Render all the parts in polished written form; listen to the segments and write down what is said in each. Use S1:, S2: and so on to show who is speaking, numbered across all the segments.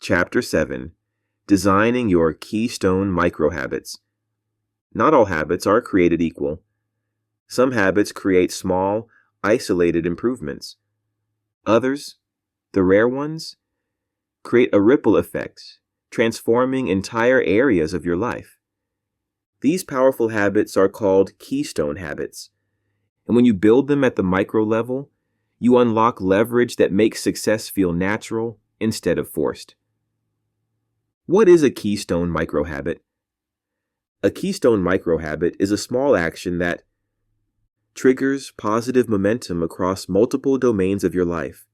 S1: Chapter 7: Designing Your Keystone Microhabits. Not all habits are created equal. Some habits create small, isolated improvements. Others, the rare ones, create a ripple effect, transforming entire areas of your life. These powerful habits are called keystone habits, and when you build them at the micro level, you unlock leverage that makes success feel natural instead of forced. What is a keystone microhabit? A keystone microhabit is a small action that triggers positive momentum across multiple domains of your life,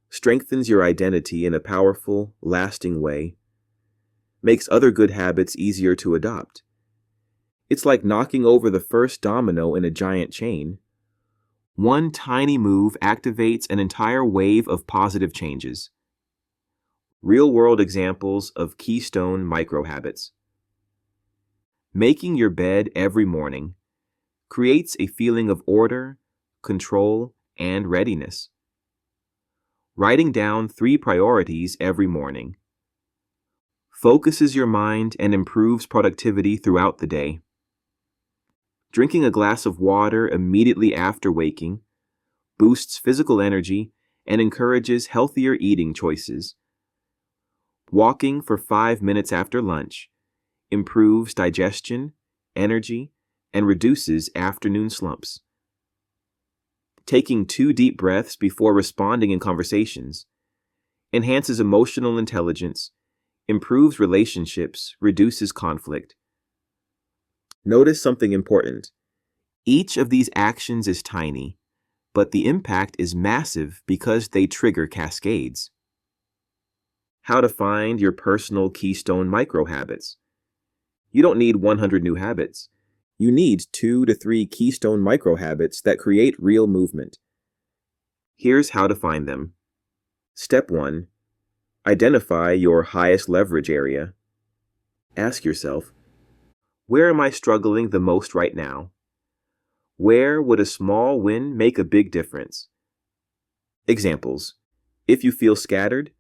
S1: strengthens your identity in a powerful, lasting way, makes other good habits easier to adopt. It's like knocking over the first domino in a giant chain. One tiny move activates an entire wave of positive changes. Real-world examples of keystone microhabits. Making your bed every morning creates a feeling of order, control, and readiness. Writing down 3 priorities every morning focuses your mind and improves productivity throughout the day. Drinking a glass of water immediately after waking boosts physical energy and encourages healthier eating choices. Walking for 5 minutes after lunch improves digestion, energy, and reduces afternoon slumps. Taking 2 deep breaths before responding in conversations enhances emotional intelligence, improves relationships, reduces conflict. Notice something important. Each of these actions is tiny, but the impact is massive because they trigger cascades. How to find your personal keystone microhabits. You don't need 100 new habits. You need 2 to 3 keystone microhabits that create real movement. Here's how to find them. Step 1. Identify your highest leverage area. Ask yourself, where am I struggling the most right now? Where would a small win make a big difference? Examples. If you feel scattered,